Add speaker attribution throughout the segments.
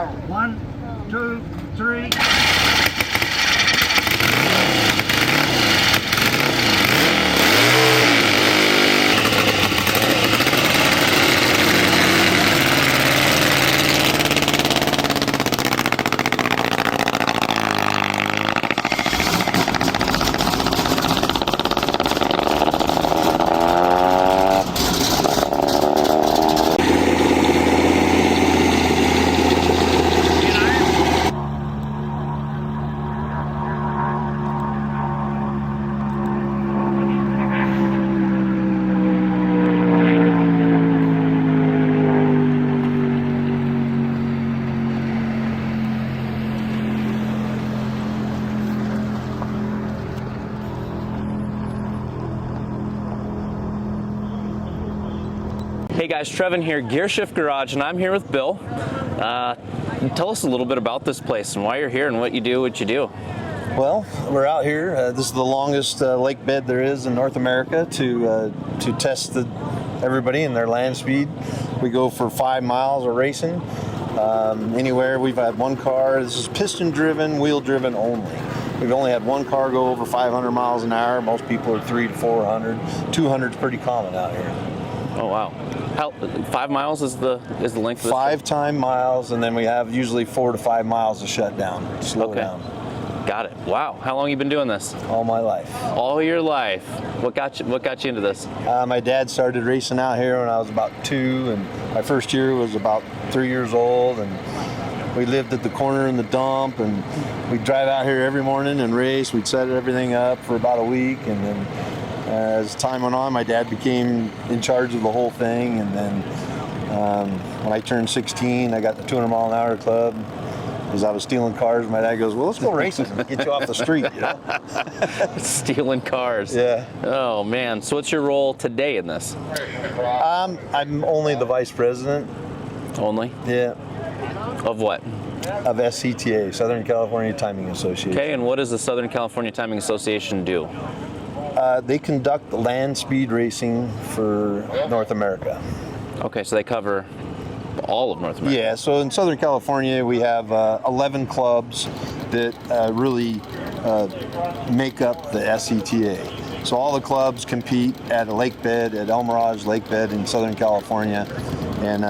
Speaker 1: 1, 2, 3.
Speaker 2: Hey guys, Trevin here, Gearshift Garage, and I'm here with Bill. Tell us a little bit about this place and why you're here and what you do.
Speaker 3: Well, we're out here. This is the longest lake bed there is in North America to test everybody in their land speed. We go for 5 miles of racing. Anywhere. We've had one car. This is piston driven, wheel driven only. We've only had one car go over 500 miles an hour. Most people are 300 to 400. 200 is pretty common out here.
Speaker 2: Oh wow! 5 miles is the length of this
Speaker 3: 5 miles, and then we have usually 4 to 5 miles to shut down, slow down.
Speaker 2: Got it. Wow. How long have you been doing this?
Speaker 3: All my life.
Speaker 2: All your life. What got you into this?
Speaker 3: My dad started racing out here when I was about 2, and my first year was about 3 years old, and we lived at the corner in the dump, and we'd drive out here every morning and race. We'd set everything up for about a week, and then as time went on, my dad became in charge of the whole thing, and then when I turned 16, I got the 200 mile an hour club because I was stealing cars. My dad goes, well, let's go racing and get you off the street, you know?
Speaker 2: Stealing cars.
Speaker 3: Yeah.
Speaker 2: Oh man, so what's your role today in this?
Speaker 3: I'm only the vice president.
Speaker 2: Only?
Speaker 3: Yeah.
Speaker 2: Of what?
Speaker 3: Of SCTA, Southern California Timing Association.
Speaker 2: Okay, and what does the Southern California Timing Association do?
Speaker 3: They conduct land speed racing for North America.
Speaker 2: Okay, so they cover all of North America.
Speaker 3: Yeah, so in Southern California we have 11 clubs that really make up the SCTA. So all the clubs compete at a lake bed, at El Mirage Lake Bed in Southern California, and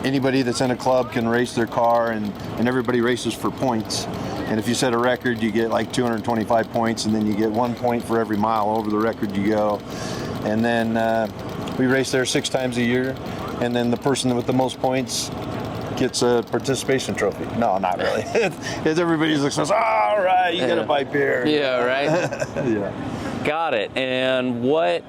Speaker 3: anybody that's in a club can race their car, and everybody races for points. And if you set a record, you get like 225 points, and then you get 1 point for every mile over the record you go. And then we race there 6 times a year, and then the person with the most points gets a participation trophy. No, not really. It's everybody's like says, all right, you got a bike here.
Speaker 2: Yeah, right?
Speaker 3: Yeah.
Speaker 2: Got it. And what,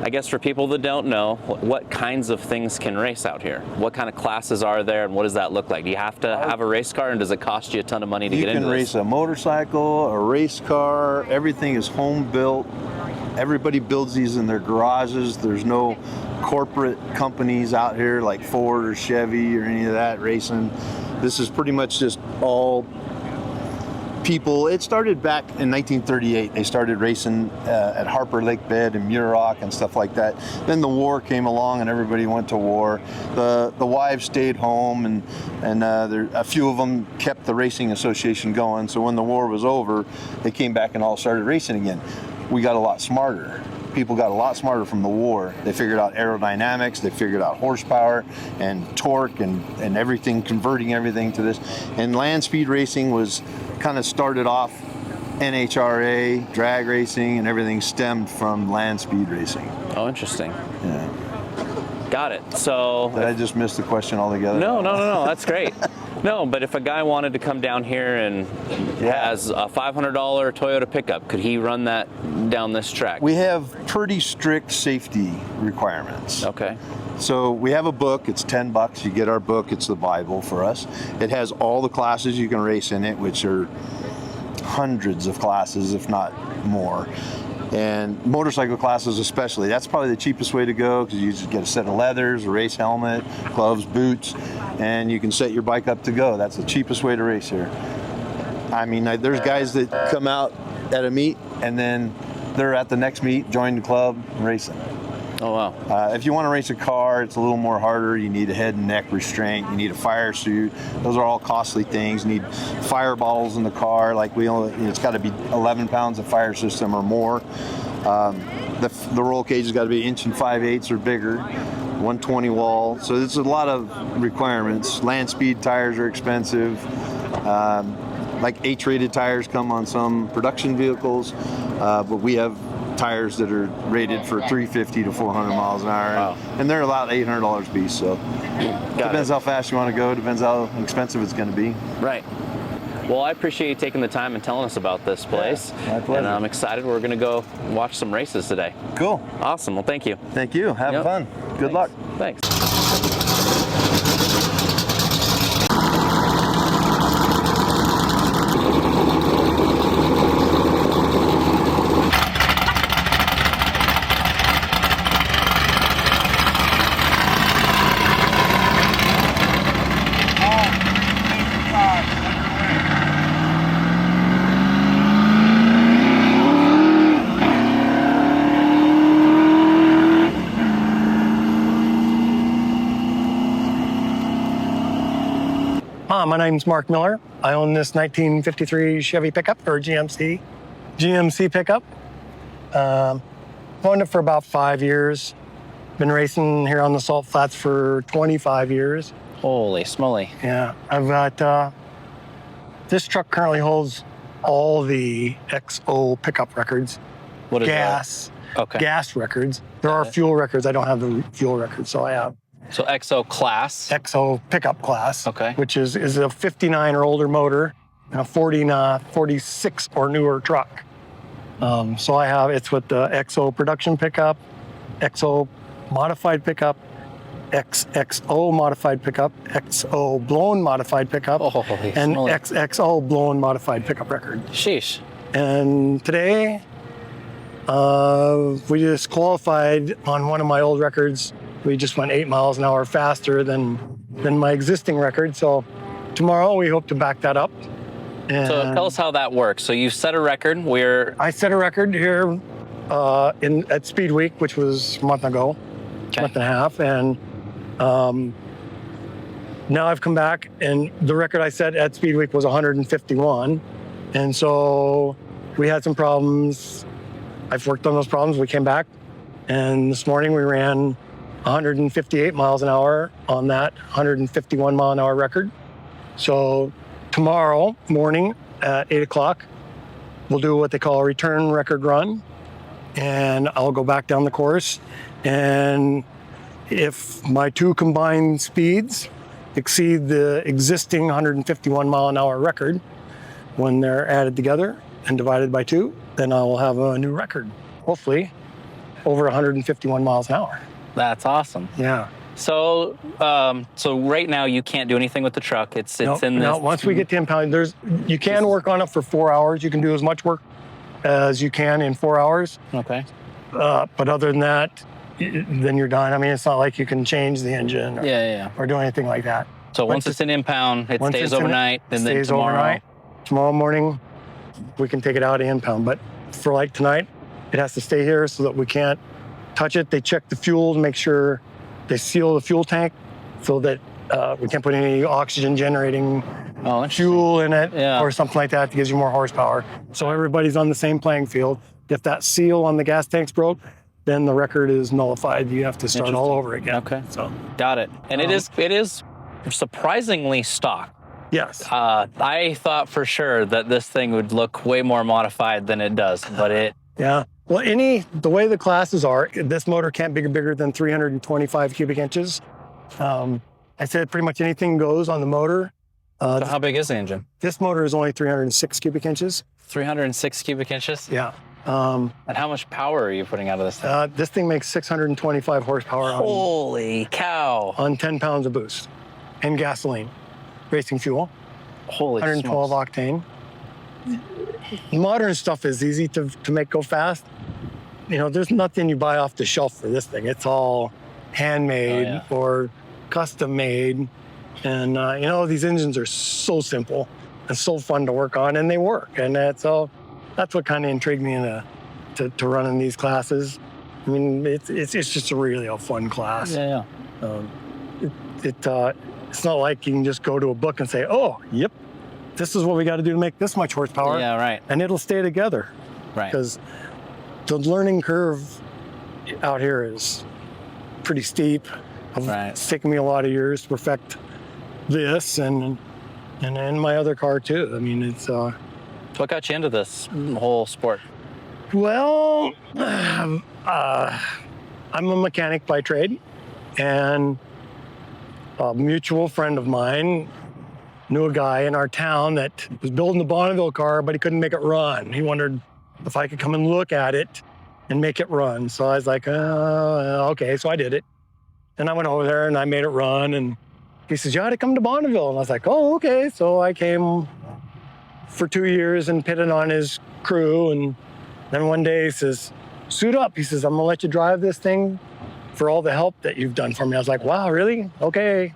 Speaker 2: I guess for people that don't know, what kinds of things can race out here? What kind of classes are there, and what does that look like? Do you have to have a race car, and does it cost you a ton of money to get into this?
Speaker 3: You can race a motorcycle, a race car. Everything is home built. Everybody builds these in their garages. There's no corporate companies out here like Ford or Chevy or any of that racing. This is pretty much just all people. It started back in 1938. They started racing at Harper Lake Bed and Muroc and stuff like that. Then the war came along and everybody went to war. The wives stayed home, and a few of them kept the racing association going. So when the war was over, they came back and all started racing again. We got a lot smarter. People got a lot smarter from the war. They figured out aerodynamics, they figured out horsepower and torque and everything, converting everything to this. And land speed racing was kind of started off NHRA, drag racing, and everything stemmed from land speed racing.
Speaker 2: Oh, interesting.
Speaker 3: Yeah.
Speaker 2: Got it. So
Speaker 3: Did I just miss the question altogether?
Speaker 2: No, that's great. No, but if a guy wanted to come down here and has a $500 Toyota pickup, could he run that down this track?
Speaker 3: We have pretty strict safety requirements.
Speaker 2: Okay.
Speaker 3: So we have a book, it's $10. You get our book, it's the Bible for us. It has all the classes you can race in it, which are hundreds of classes, if not more. And motorcycle classes especially, that's probably the cheapest way to go, because you just get a set of leathers, a race helmet, gloves, boots, and you can set your bike up to go. That's the cheapest way to race here. I mean, there's guys that come out at a meet and then they're at the next meet, join the club, racing.
Speaker 2: Oh, wow.
Speaker 3: If you want to race a car, it's a little more harder. You need a head and neck restraint. You need a fire suit. Those are all costly things. You need fire bottles in the car. Like it's got to be 11 pounds of fire system or more. The roll cage has got to be 1 5/8" or bigger. 120 wall. So there's a lot of requirements. Land speed tires are expensive. Like H-rated tires come on some production vehicles, but we have tires that are rated for 350 to 400 miles an hour.
Speaker 2: Wow.
Speaker 3: And they're about $800 a piece. So depends how fast you want to go. Depends how expensive it's going to be.
Speaker 2: Right. Well, I appreciate you taking the time and telling us about this place.
Speaker 3: Yeah, my pleasure.
Speaker 2: And I'm excited. We're going to go watch some races today.
Speaker 3: Cool.
Speaker 2: Awesome. Well, thank you.
Speaker 3: Thank you. Have fun. Good luck.
Speaker 2: Thanks.
Speaker 4: My name's Mark Miller. I own this 1953 Chevy pickup, or GMC pickup. Owned it for about 5 years. Been racing here on the Salt Flats for 25 years.
Speaker 2: Holy smoly.
Speaker 4: Yeah, I've got, this truck currently holds all the XO pickup records.
Speaker 2: What is
Speaker 4: gas,
Speaker 2: that? Okay.
Speaker 4: Gas records. There are fuel records. I don't have the fuel records, so I have
Speaker 2: So XO class.
Speaker 4: XO pickup class,
Speaker 2: Okay.
Speaker 4: which is a 59 or older motor and a 46 or newer truck. So I have, it's with the XO production pickup, XO modified pickup, XXO modified pickup, XO blown modified pickup,
Speaker 2: Holy
Speaker 4: and
Speaker 2: smoly.
Speaker 4: XXO blown modified pickup record.
Speaker 2: Sheesh.
Speaker 4: And today, we just qualified on one of my old records. We just went 8 miles an hour faster than my existing record. So tomorrow we hope to back that up. And
Speaker 2: So tell us how that works. So you set a record where...
Speaker 4: I set a record here at Speed Week, which was a month ago, month and a half. And now I've come back, and the record I set at Speed Week was 151. And so we had some problems. I've worked on those problems. We came back, and this morning we ran 158 miles an hour on that 151 mile an hour record. So tomorrow morning at 8 o'clock, we'll do what they call a return record run. And I'll go back down the course. And if my two combined speeds exceed the existing 151 mile an hour record, when they're added together and divided by 2, then I will have a new record, hopefully over 151 miles an hour.
Speaker 2: That's awesome.
Speaker 4: Yeah.
Speaker 2: So, so right now you can't do anything with the truck. It's in this.
Speaker 4: No, once we get to impound, you can work on it for 4 hours. You can do as much work as you can in 4 hours.
Speaker 2: Okay.
Speaker 4: But other than that, then you're done. I mean, it's not like you can change the engine or do anything like that.
Speaker 2: So once it's in impound, it stays overnight, and then tomorrow.
Speaker 4: Tomorrow morning, we can take it out of impound. But for like tonight, it has to stay here so that we can't touch it. They check the fuel to make sure they seal the fuel tank so that we can't put any oxygen generating fuel in it or something like that gives you more horsepower. So everybody's on the same playing field. If that seal on the gas tank's broke, then the record is nullified. You have to start all over again.
Speaker 2: Okay.
Speaker 4: So
Speaker 2: got it. And it is surprisingly stock.
Speaker 4: yes.
Speaker 2: I thought for sure that this thing would look way more modified than it does, but it...
Speaker 4: Yeah. Well, the way the classes are, this motor can't be bigger than 325 cubic inches. I said pretty much anything goes on the motor.
Speaker 2: So how big is the engine?
Speaker 4: This motor is only 306 cubic inches.
Speaker 2: 306 cubic inches?
Speaker 4: Yeah.
Speaker 2: And how much power are you putting out of this thing?
Speaker 4: This thing makes 625 horsepower
Speaker 2: Holy cow.
Speaker 4: on 10 pounds of boost and gasoline, racing fuel,
Speaker 2: Holy
Speaker 4: 112
Speaker 2: smokes.
Speaker 4: octane. Modern stuff is easy to make go fast. You know, there's nothing you buy off the shelf for this thing. It's all handmade or custom made. And, you know, these engines are so simple and so fun to work on, and they work. And that's what kind of intrigued me into running these classes. I mean, it's just really a fun class.
Speaker 5: Yeah.
Speaker 4: It's not like you can just go to a book and say, oh, yep, this is what we got to do to make this much horsepower.
Speaker 5: Yeah, right.
Speaker 4: And it'll stay together.
Speaker 5: Right.
Speaker 4: Because the learning curve out here is pretty steep.
Speaker 5: Right.
Speaker 4: It's taken me a lot of years to perfect this and my other car too. I mean, it's
Speaker 5: What got you into this whole sport?
Speaker 4: well, I'm a mechanic by trade, and a mutual friend of mine knew a guy in our town that was building the Bonneville car, but he couldn't make it run. He wondered if I could come and look at it and make it run. So I was like, okay. So I did it. And I went over there and I made it run. And he says, you ought to come to Bonneville. And I was like, oh, okay. So I came for 2 years and pitted on his crew. And then one day he says, suit up. He says, I'm gonna let you drive this thing for all the help that you've done for me. I was like, wow, really? Okay.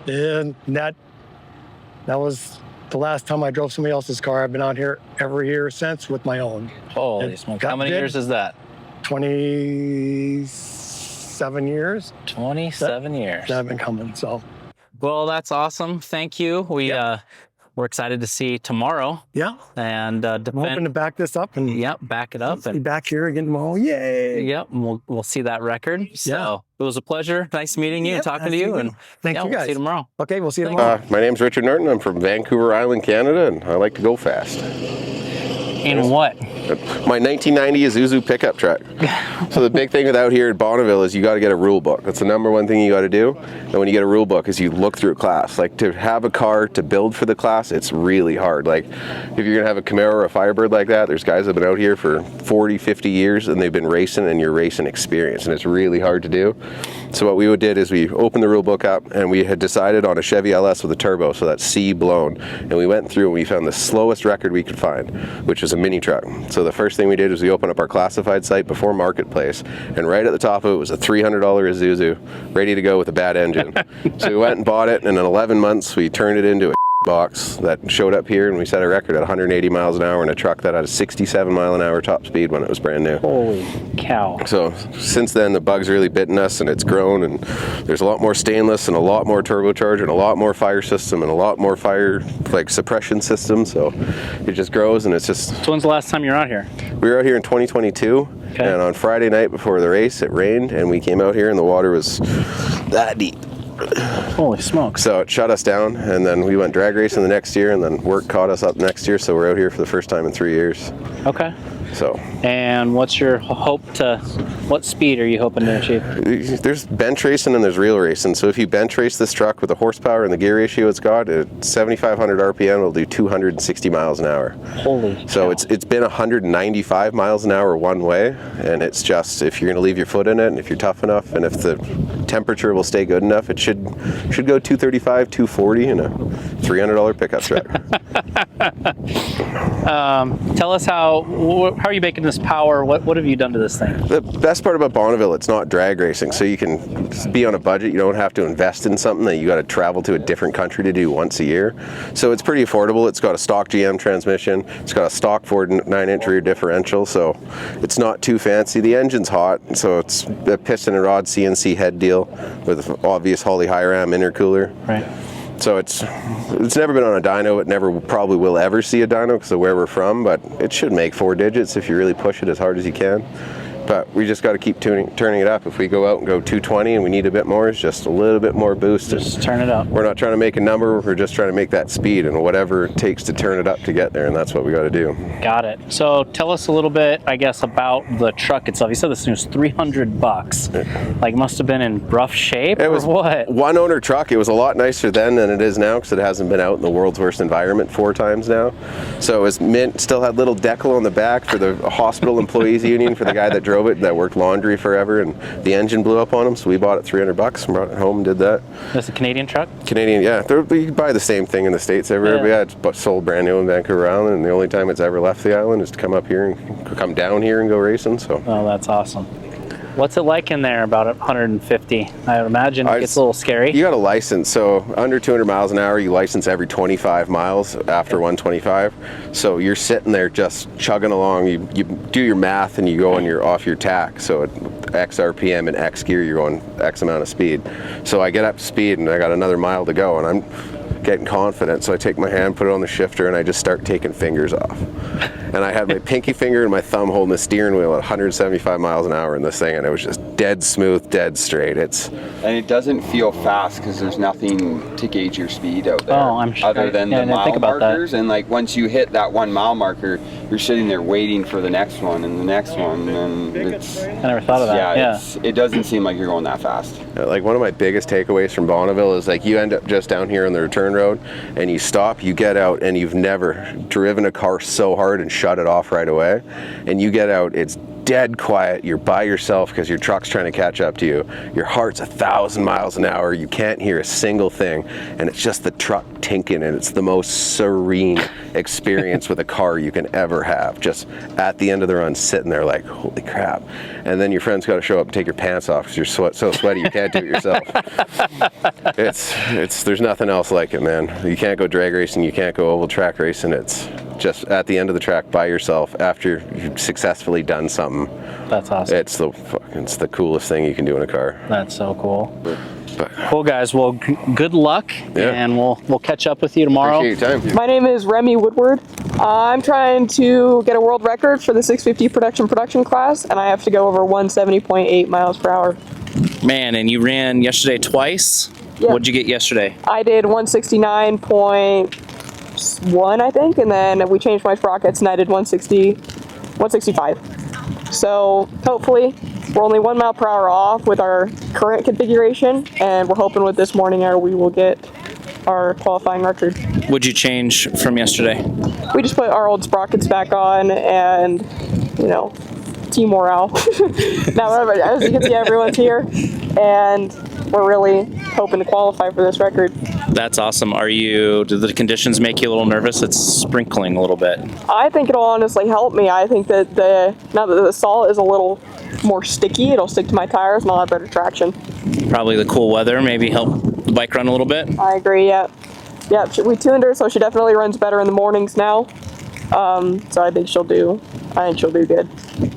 Speaker 4: And that was the last time I drove somebody else's car. I've been out here every year since with my own.
Speaker 5: Holy smokes. How many years is that?
Speaker 4: 27 years.
Speaker 5: 27 years.
Speaker 4: That I've been coming, so.
Speaker 5: Well, that's awesome. Thank you. We're excited to see tomorrow.
Speaker 4: Yeah.
Speaker 5: And
Speaker 4: I'm hoping to back this up and
Speaker 5: back it up.
Speaker 4: be
Speaker 5: And
Speaker 4: back here again tomorrow. Yay.
Speaker 5: yep, and we'll see that record. So it was a pleasure. Nice meeting you and talking to you. And
Speaker 4: thank you
Speaker 5: we'll
Speaker 4: guys.
Speaker 5: see you tomorrow.
Speaker 4: Okay, we'll see you tomorrow.
Speaker 6: My name's Richard Norton. I'm from Vancouver Island, Canada, and I like to go fast.
Speaker 5: In what?
Speaker 6: My 1990 Isuzu pickup truck. So the big thing out here at Bonneville is you got to get a rule book. That's the number one thing you got to do. And when you get a rule book is you look through a class. Like to have a car to build for the class, it's really hard. Like if you're gonna have a Camaro or a Firebird like that, there's guys that have been out here for 40, 50 years and they've been racing and you're racing experience, and it's really hard to do. So what we did is we opened the rule book up and we had decided on a Chevy LS with a turbo, so that's C blown. And we went through and we found the slowest record we could find, which was a mini truck. So the first thing we did was we opened up our classified site before Marketplace, and right at the top of it was a $300 Isuzu, ready to go with a bad engine. So we went and bought it, and in 11 months we turned it into a box that showed up here, and we set a record at 180 miles an hour in a truck that had a 67 mile an hour top speed when it was brand new.
Speaker 5: Holy cow.
Speaker 6: So since then the bug's really bitten us, and it's grown, and there's a lot more stainless and a lot more turbocharger and a lot more fire system and a lot more fire suppression system, so it just grows. And it's just,
Speaker 5: So when's the last time you were out here?
Speaker 6: we were out here in 2022, and on Friday night before the race it rained, and we came out here and the water was that deep.
Speaker 5: Holy smokes.
Speaker 6: So it shut us down, and then we went drag racing the next year, and then work caught us up next year, so we're out here for the first time in 3 years.
Speaker 5: Okay.
Speaker 6: So
Speaker 5: And what's your what speed are you hoping to achieve?
Speaker 6: there's bench racing and there's real racing. So if you bench race this truck with the horsepower and the gear ratio it's got, at 7,500 RPM it'll do 260 miles an hour.
Speaker 5: Holy
Speaker 6: So
Speaker 5: cow.
Speaker 6: it's been 195 miles an hour one way, and it's just, if you're going to leave your foot in it, and if you're tough enough, and if the temperature will stay good enough, it should go 235, 240 in a $300 pickup truck.
Speaker 5: Tell us how are you making this power? What have you done to this thing?
Speaker 6: The best part about Bonneville, it's not drag racing, so you can be on a budget. You don't have to invest in something that you got to travel to a different country to do once a year. So it's pretty affordable. It's got a stock GM transmission. It's got a stock Ford 9-inch rear differential, so it's not too fancy. The engine's hot, so it's a piston and rod CNC head deal with obvious Holley high ram intercooler.
Speaker 5: Right.
Speaker 6: So it's never been on a dyno. It never probably will ever see a dyno because of where we're from, but it should make 4 digits if you really push it as hard as you can. But we just got to keep turning it up. If we go out and go 220 and we need a bit more, it's just a little bit more boost.
Speaker 5: Just turn it up.
Speaker 6: We're not trying to make a number, we're just trying to make that speed, and whatever it takes to turn it up to get there, and that's what we got to do.
Speaker 5: Got it. So tell us a little bit, I guess, about the truck itself. You said this thing was $300. Like, must have been in rough shape,
Speaker 6: It was
Speaker 5: or what?
Speaker 6: one owner truck. It was a lot nicer then than it is now because it hasn't been out in the world's worst environment 4 times now. So it was mint, still had little decal on the back for the hospital employees union for the guy that drove it, that worked laundry forever, and the engine blew up on him, so we bought it $300 and brought it home and did that.
Speaker 5: That's a Canadian truck?
Speaker 6: Canadian, yeah. You buy the same thing in the States everywhere.
Speaker 5: Yeah.
Speaker 6: It's sold brand new in Vancouver Island, and the only time it's ever left the island is to come up here and come down here and go racing. So.
Speaker 5: Oh, that's awesome. What's it like in there about 150? I would imagine it gets a little scary.
Speaker 6: You got a license, so under 200 miles an hour, you license every 25 miles after 125. So you're sitting there just chugging along. You do your math and you go and you're off your tack. So at X RPM and X gear, you're going X amount of speed. So I get up to speed and I got another mile to go and I'm getting confident. So I take my hand, put it on the shifter, and I just start taking fingers off. And I had my pinky finger and my thumb holding the steering wheel at 175 miles an hour in this thing, and it was just dead smooth, dead straight.
Speaker 7: And it doesn't feel fast because there's nothing to gauge your speed out there.
Speaker 5: Oh, I'm sure.
Speaker 7: Other than the mile markers,
Speaker 5: that.
Speaker 7: and like once you hit that 1 mile marker, you're sitting there waiting for the next one and the next one, and it's.
Speaker 5: I never thought of that.
Speaker 7: Yeah, it doesn't seem like you're going that fast.
Speaker 6: Like one of my biggest takeaways from Bonneville is like you end up just down here on the return road, and you stop, you get out, and you've never driven a car so hard and shut it off right away. And you get out, it's dead quiet, you're by yourself because your truck's trying to catch up to you. Your heart's 1,000 miles an hour, you can't hear a single thing, and it's just the truck tinking, and it's the most serene experience with a car you can ever have. Just at the end of the run, sitting there like, holy crap. And then your friend's got to show up and take your pants off because you're so sweaty you can't do it yourself. There's nothing else like it, man. You can't go drag racing, you can't go oval track racing. It's just at the end of the track by yourself after you've successfully done something.
Speaker 5: That's awesome.
Speaker 6: It's the coolest thing you can do in a car.
Speaker 5: That's so cool. Cool, guys. Well, good luck, and we'll catch up with you tomorrow.
Speaker 6: Appreciate your time.
Speaker 8: My name is Remi Woodward. I'm trying to get a world record for the 650 production class, and I have to go over 170.8 miles per hour.
Speaker 2: Man, and you ran yesterday twice?
Speaker 8: Yeah.
Speaker 2: What'd you get yesterday?
Speaker 8: I did 169.1, I think, and then we changed my sprockets and I did 165. So hopefully we're only 1 mile per hour off with our current configuration, and we're hoping with this morning air we will get our qualifying record.
Speaker 2: What'd you change from yesterday?
Speaker 8: We just put our old sprockets back on, and team morale. Now, as you can see, everyone's here, and we're really hoping to qualify for this record.
Speaker 2: That's awesome. Do the conditions make you a little nervous? It's sprinkling a little bit.
Speaker 8: I think it'll honestly help me. I think that now that the salt is a little more sticky, it'll stick to my tires and I'll have better traction.
Speaker 2: Probably the cool weather maybe help the bike run a little bit.
Speaker 8: I agree. Yeah. We tuned her, so she definitely runs better in the mornings now. So I think she'll do good.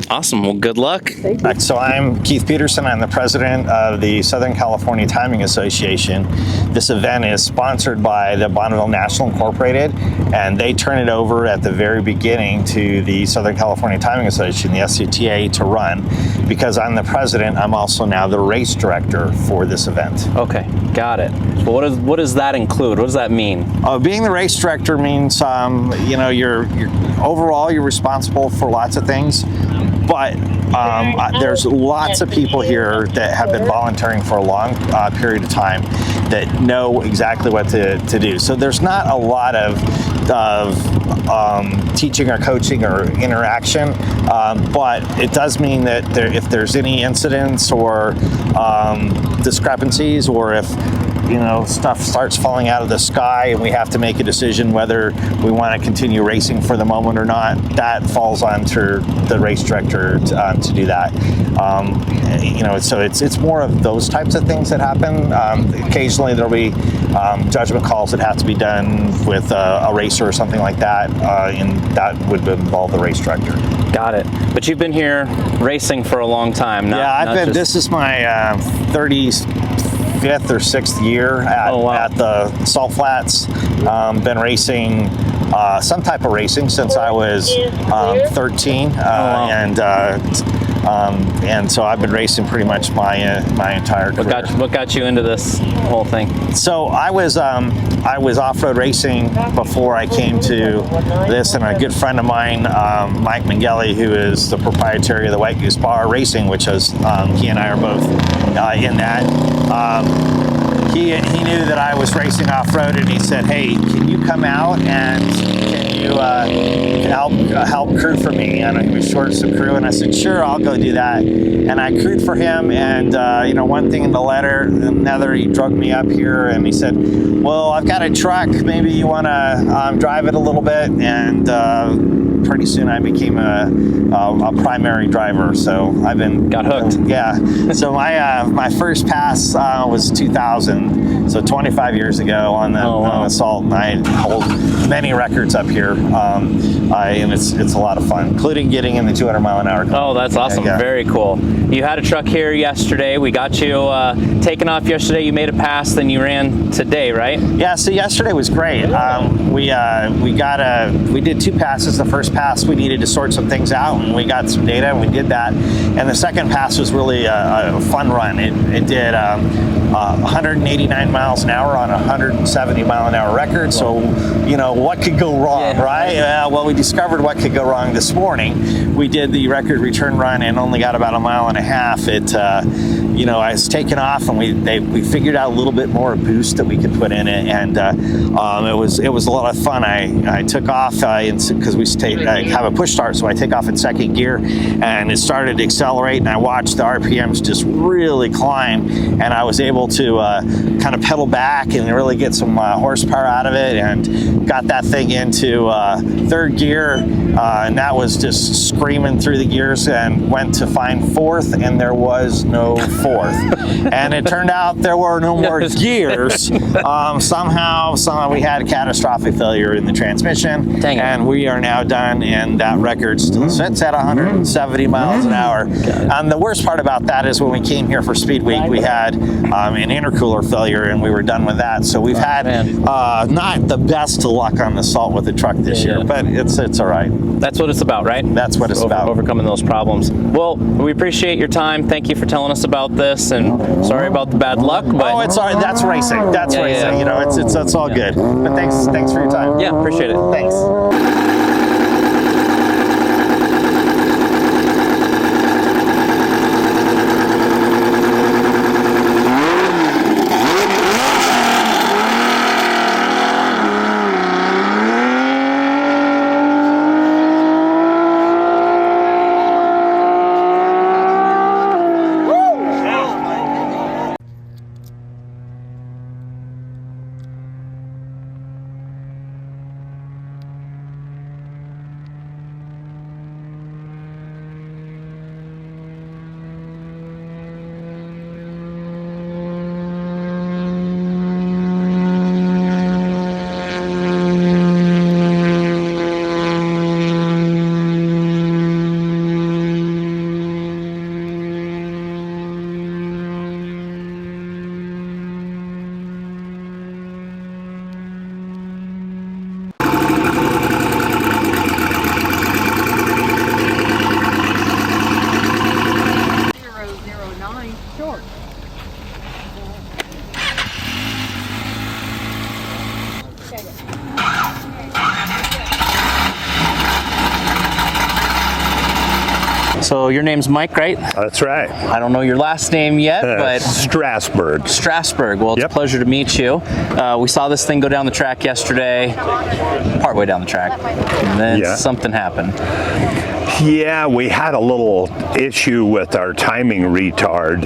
Speaker 2: Awesome. Well, good luck.
Speaker 9: So I'm Keith Pedersen. I'm the president of the Southern California Timing Association. This event is sponsored by the Bonneville National Incorporated, and they turn it over at the very beginning to the Southern California Timing Association, the SCTA, to run. Because I'm the president, I'm also now the race director for this event.
Speaker 2: Okay, got it. Well, what does that include? What does that mean?
Speaker 9: Being the race director means, you're overall you're responsible for lots of things, but there's lots of people here that have been volunteering for a long period of time that know exactly what to do. So there's not a lot of teaching or coaching or interaction, but it does mean that if there's any incidents or discrepancies, or if stuff starts falling out of the sky and we have to make a decision whether we want to continue racing for the moment or not, that falls onto the race director to do that. So it's more of those types of things that happen. Occasionally there'll be judgment calls that have to be done with a racer or something like that, and that would involve the race director.
Speaker 2: Got it. But you've been here racing for a long time.
Speaker 9: This is my 35th or 6th year at the Salt Flats. Been racing some type of racing since I was 13, and so I've been racing pretty much my entire career.
Speaker 2: What got you into this whole thing?
Speaker 9: So I was off-road racing before I came to this, and a good friend of mine, Mike Mangeli, who is the proprietary of the White Goose Bar Racing, which is he and I are both in that. He knew that I was racing off-road, and he said, "Hey, can you come out and can help crew for me, and he was short some crew, and I said, sure, I'll go do that. And I crewed for him, and you know, one thing in the letter, another, he drugged me up here, and he said, well, I've got a truck, maybe you want to drive it a little bit, and pretty soon I became a primary driver. So I've been
Speaker 2: got hooked.
Speaker 9: Yeah. So my first pass was 2000, so 25 years ago on the assault, and I hold many records up here, and it's a lot of fun, including getting in the 200-mile-an-hour.
Speaker 2: Oh, that's awesome!
Speaker 9: Yeah.
Speaker 2: Very cool. You had a truck here yesterday. We got you taken off yesterday. You made a pass, then you ran today, right?
Speaker 9: Yeah. So yesterday was great. We did 2 passes. The first pass we needed to sort some things out, and we got some data, and we did that. And the second pass was really a fun run. It did 189 miles an hour on a 170-mile-an-hour record. So, you know, what could go wrong, right? Well, we discovered what could go wrong this morning. We did the record return run and only got about 1.5 miles. You know, I was taking off, and we figured out a little bit more boost that we could put in it, and it was a lot of fun. I took off because I have a push start, so I take off in second gear, and it started to accelerate, and I watched the RPMs just really climb, and I was able to kind of pedal back and really get some horsepower out of it, and got that thing into third gear, and that was just screaming through the gears, and went to find fourth, and there was no fourth. And it turned out there were no more gears. Somehow we had a catastrophic failure in the transmission.
Speaker 2: Dang it.
Speaker 9: And we are now done, and that record still sits at 170 miles an hour. And the worst part about that is when we came here for Speed Week, we had an intercooler failure, and we were done with that. So we've had not the best luck on the salt with the truck this year, but it's all right.
Speaker 2: That's what it's about, right?
Speaker 9: That's what it's about.
Speaker 2: Overcoming those problems. Well, we appreciate your time. Thank you for telling us about this, and sorry about the bad luck. But
Speaker 9: it's all right. That's racing. That's racing. Yeah. You know, it's all good. But thanks for your time.
Speaker 2: Yeah, appreciate it.
Speaker 9: Thanks.
Speaker 2: So your name's Mike, right?
Speaker 10: That's right.
Speaker 2: I don't know your last name yet, but
Speaker 10: Strasburg.
Speaker 2: Strasburg. Well, it's a pleasure to meet you. We saw this thing go down the track yesterday, partway down the track, and then something happened.
Speaker 10: Yeah, we had a little issue with our timing retard,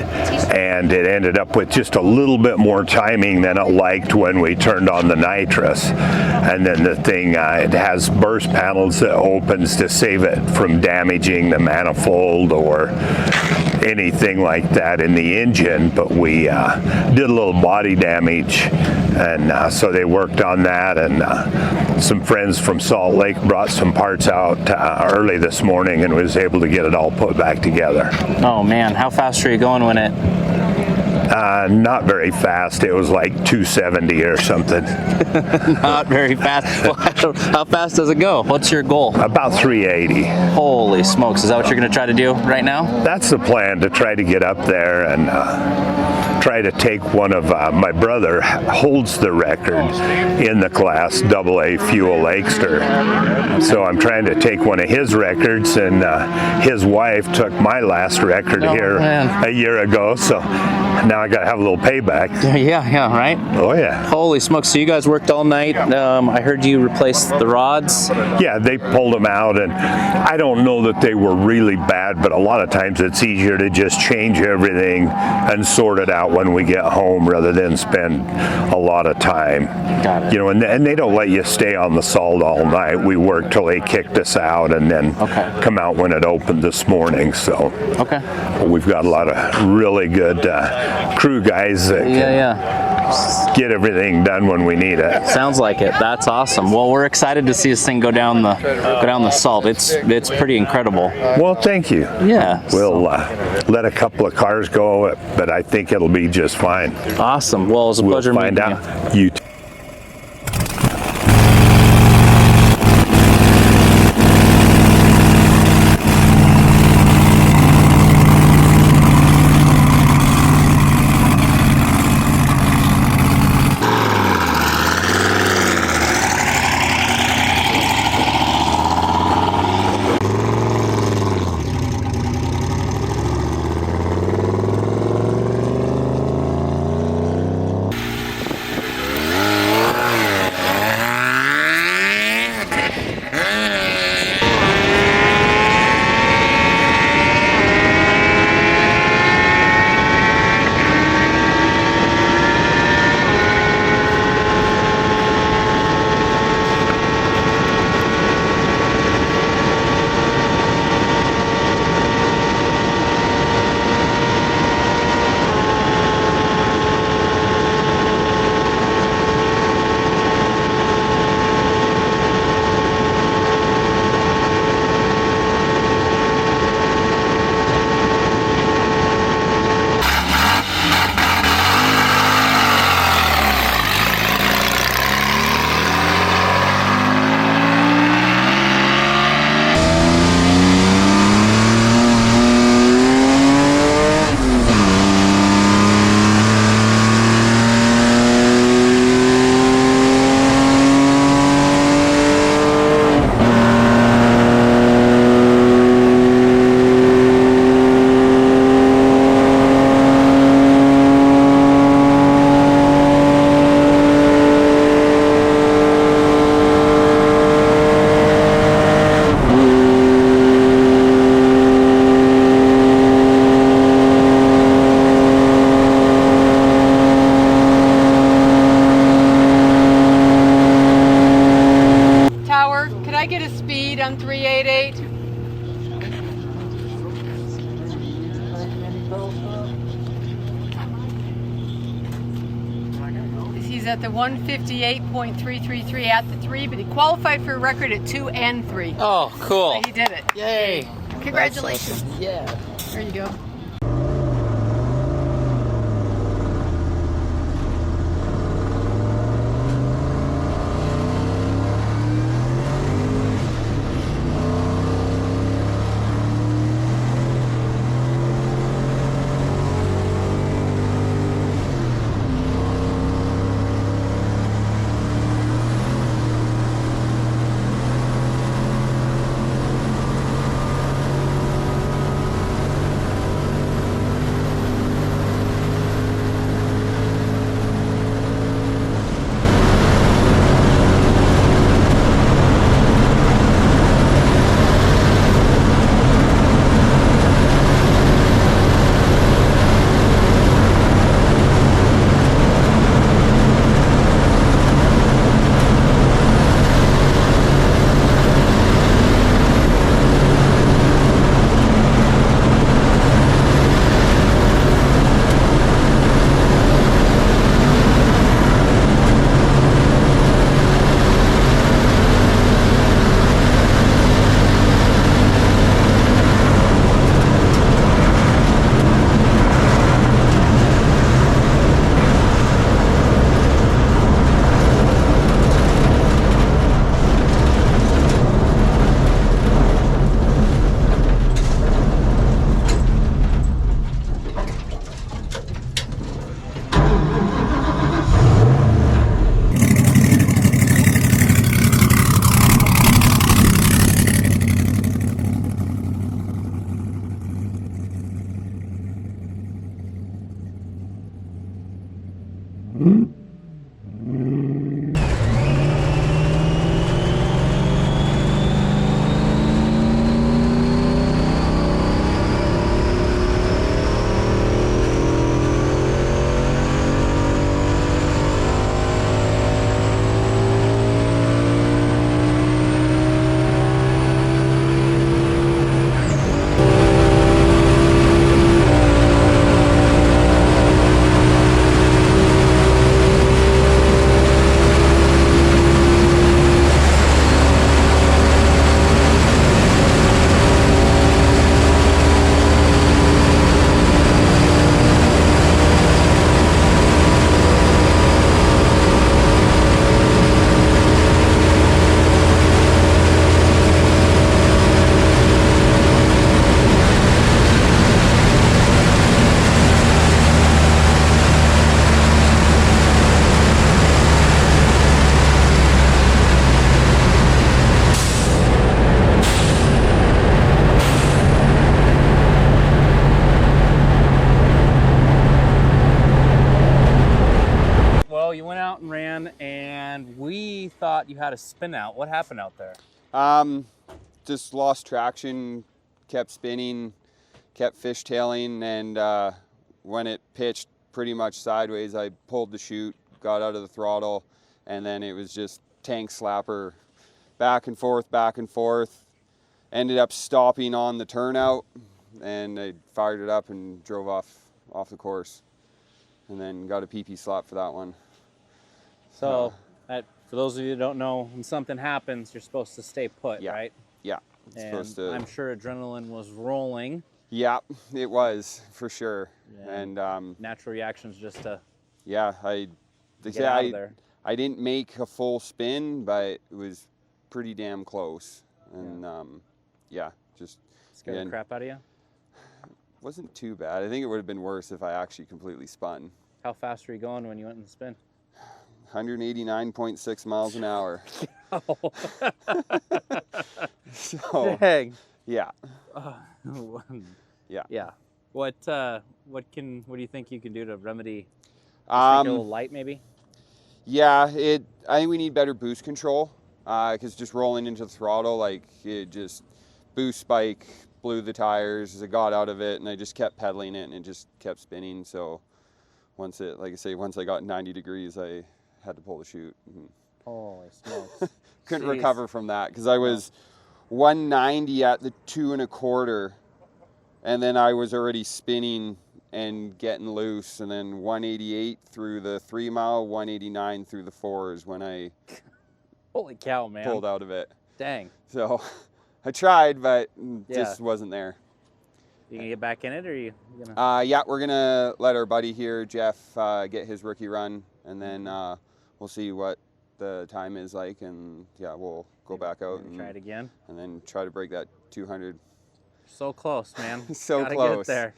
Speaker 10: and it ended up with just a little bit more timing than it liked when we turned on the nitrous. And then the thing, it has burst panels that opens to save it from damaging the manifold or anything like that in the engine, but we did a little body damage, and so they worked on that, and some friends from Salt Lake brought some parts out early this morning and was able to get it all put back together.
Speaker 2: Oh man, how fast are you going when it?
Speaker 10: Not very fast. It was like 270 or something.
Speaker 2: Not very fast. Well, how fast does it go? What's your goal?
Speaker 10: About 380.
Speaker 2: Holy smokes, is that what you're going to try to do right now?
Speaker 10: That's the plan, to try to get up there and try to take one of my brother holds the record in the class AA Fuel Lakester. So I'm trying to take one of his records, and his wife took my last record here a year ago. So now I got to have a little payback.
Speaker 5: Yeah, right?
Speaker 10: Oh, yeah.
Speaker 5: Holy smokes. So you guys worked all night. I heard you replaced the rods.
Speaker 10: Yeah, they pulled them out, and I don't know that they were really bad, but a lot of times it's easier to just change everything and sort it out when we get home rather than spend a lot of time.
Speaker 5: Got it.
Speaker 10: You know, and they don't let you stay on the salt all night. We worked till they kicked us out, and then come out when it opened this morning. So we've got a lot of really good crew guys that can get everything done when we need it.
Speaker 5: Sounds like it. That's awesome. Well, we're excited to see this thing go down the salt. It's pretty incredible.
Speaker 10: Well, thank you.
Speaker 5: Yeah.
Speaker 10: We'll let a couple of cars go, but I think it'll be just fine.
Speaker 5: Awesome. Well, it was a pleasure meeting you.
Speaker 10: We'll find out. You too.
Speaker 11: on 388. He's at the 158.333 at the 3, but he qualified for a record at 2 and 3.
Speaker 5: Oh, cool.
Speaker 11: So he did it.
Speaker 5: Yay.
Speaker 11: Congratulations.
Speaker 5: Awesome. Yeah.
Speaker 11: There you go.
Speaker 5: thought you had a spin out. What happened out there?
Speaker 7: Just lost traction, kept spinning, kept fishtailing, and when it pitched pretty much sideways, I pulled the chute, got out of the throttle, and then it was just tank slapper, back and forth, back and forth. Ended up stopping on the turnout, and I fired it up and drove off the course, and then got a PP slap for that one.
Speaker 5: So, for those of you who don't know, when something happens, you're supposed to stay put,
Speaker 7: Yeah.
Speaker 5: right?
Speaker 7: Yeah.
Speaker 5: And I'm sure adrenaline was rolling.
Speaker 7: Yeah, it was for sure. And
Speaker 5: natural reactions just to
Speaker 7: get out of there. I didn't make a full spin, but it was pretty damn close. And just
Speaker 5: scared the crap out of you.
Speaker 7: Wasn't too bad. I think it would have been worse if I actually completely spun.
Speaker 5: How fast were you going when you went in the spin?
Speaker 7: 189.6 miles an hour. So,
Speaker 5: dang.
Speaker 7: Yeah.
Speaker 5: Yeah. Yeah. What do you think you can do to remedy?
Speaker 7: A
Speaker 5: little light, maybe.
Speaker 7: Yeah, I think we need better boost control. Because just rolling into the throttle, like it just boost spike blew the tires. I got out of it, and I just kept pedaling it, and it just kept spinning. So once I got 90 degrees, I had to pull the chute.
Speaker 5: Holy smokes!
Speaker 7: Couldn't recover from that because I was 190 at the 2 1/4, and then I was already spinning and getting loose, and then 188 through the 3 mile, 189 through the 4s when I
Speaker 5: holy cow, man,
Speaker 7: pulled out of it.
Speaker 5: Dang.
Speaker 7: So I tried, but just wasn't there.
Speaker 5: You gonna get back in it, or are you gonna?
Speaker 7: Yeah, we're gonna let our buddy here, Jeff, get his rookie run, and then we'll see what the time is like, and we'll go back out and
Speaker 5: try it again,
Speaker 7: and then try to break that 200.
Speaker 5: So close, man.
Speaker 7: So
Speaker 5: Gotta
Speaker 7: close.
Speaker 5: Get it there.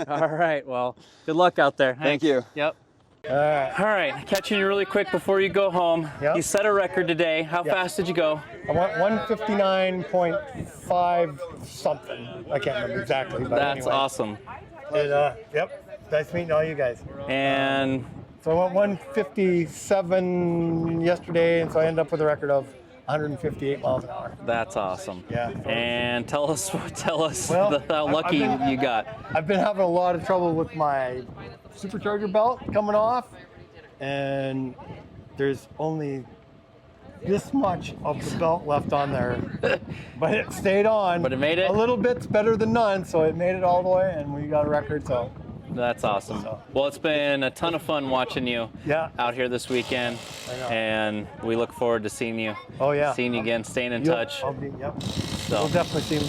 Speaker 5: All right. Well, good luck out there.
Speaker 7: Thank you.
Speaker 5: Yep. All right. Catching you really quick before you go home.
Speaker 4: Yep.
Speaker 5: You set a record today. How fast did you go?
Speaker 4: I went 159.5 something. I can't remember exactly. But
Speaker 5: That's
Speaker 4: anyway.
Speaker 5: awesome.
Speaker 4: And, yep. Nice meeting all you guys.
Speaker 5: And
Speaker 4: so I went 157 yesterday, and so I ended up with a record of 158 miles an hour.
Speaker 5: That's awesome.
Speaker 4: Yeah.
Speaker 5: And tell us
Speaker 4: Well,
Speaker 5: how lucky you got.
Speaker 4: I've been having a lot of trouble with my supercharger belt coming off, and there's only this much of the belt left on there, but it stayed on.
Speaker 5: But it made it?
Speaker 4: A little bit's better than none, so it made it all the way, and we got a record, so.
Speaker 5: That's awesome. Well, it's been a ton of fun watching you out here this weekend, and we look forward to seeing you.
Speaker 4: Oh yeah.
Speaker 5: Seeing you again, staying in touch.
Speaker 4: Yep.
Speaker 5: So.
Speaker 4: We'll definitely see you,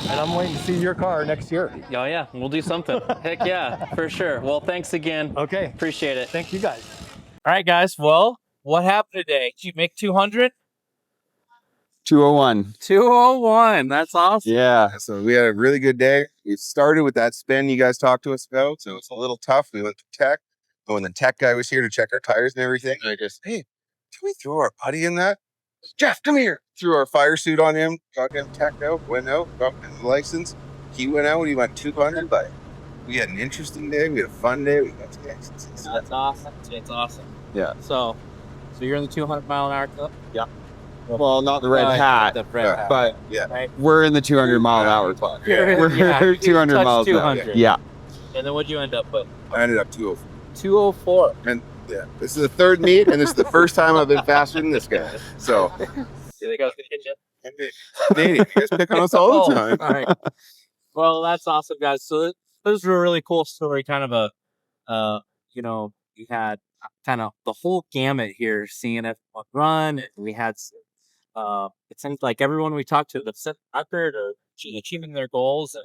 Speaker 4: and I'm waiting to see your car next year.
Speaker 5: Oh yeah, we'll do something. Heck yeah, for sure. Well, thanks again.
Speaker 4: Okay.
Speaker 5: Appreciate it.
Speaker 4: Thank you guys.
Speaker 5: All right, guys. Well, what happened today? Did you make 200?
Speaker 7: 201.
Speaker 5: 201. That's awesome.
Speaker 12: Yeah, so we had a really good day. We started with that spin you guys talked to us about, so it's a little tough. We went to tech, but when the tech guy was here to check our tires and everything, I just, hey, can we throw our putty in that? Jeff, come here. Threw our fire suit on him, got him teched out, went out, got his license. He went out, he went 200, but we had an interesting day. We had a fun day. We got to exercise.
Speaker 5: That's awesome. It's awesome.
Speaker 12: Yeah.
Speaker 5: So you're in the 200 mile an hour club?
Speaker 12: Yeah.
Speaker 7: Well, not the red hat,
Speaker 5: the red hat.
Speaker 7: but
Speaker 12: yeah,
Speaker 7: we're in the 200 mile an hour club.
Speaker 12: Yeah.
Speaker 7: We're 200 miles an hour. Yeah.
Speaker 5: And then what'd you end up with?
Speaker 12: I ended up 204.
Speaker 5: 204.
Speaker 12: And yeah, this is the third meet, and this is the first time I've been faster than this guy. So,
Speaker 5: You think I was gonna hit you?
Speaker 12: Nate, you guys pick on us all the time.
Speaker 5: All right. Well, that's awesome, guys. So this was a really cool story. Kind of you had kind of the whole gamut here, seeing it run. And we had, it seems like everyone we talked to that set out there to achieving their goals. And,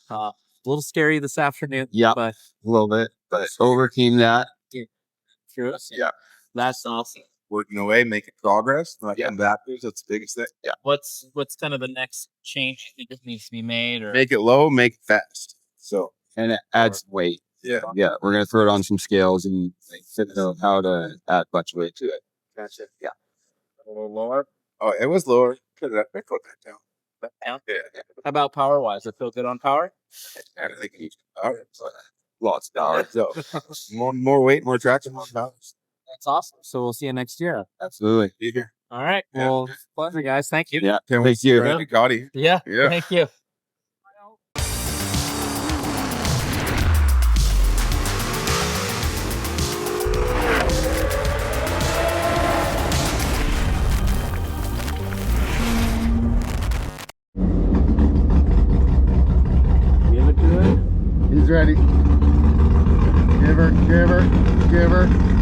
Speaker 5: a little scary this afternoon.
Speaker 7: Yeah,
Speaker 5: but
Speaker 7: a little bit, but overcame that.
Speaker 12: Yeah.
Speaker 5: That's awesome.
Speaker 12: Working away, making progress, not getting backwards. That's the biggest thing. Yeah.
Speaker 5: What's kind of the next change you think needs to be made? Or
Speaker 12: Make it low, make it fast. So,
Speaker 7: And it adds weight.
Speaker 12: yeah.
Speaker 7: Yeah, we're going to throw it on some scales and know how to add much weight to it.
Speaker 5: Gotcha. Yeah. A little lower.
Speaker 12: Oh, it was lower. Put it up. Put that down.
Speaker 5: Down?
Speaker 12: Yeah.
Speaker 5: How about power wise? I feel good on power.
Speaker 12: I think you lots of dollars. So, more weight, more traction, more dollars.
Speaker 5: That's awesome. So we'll see you next year.
Speaker 7: Absolutely.
Speaker 12: Be here.
Speaker 5: All right. Well, pleasure, guys. Thank you.
Speaker 12: Yeah. Thank you. Gotti.
Speaker 5: Yeah.
Speaker 12: Yeah.
Speaker 5: Thank you.
Speaker 12: He's ready. Give her.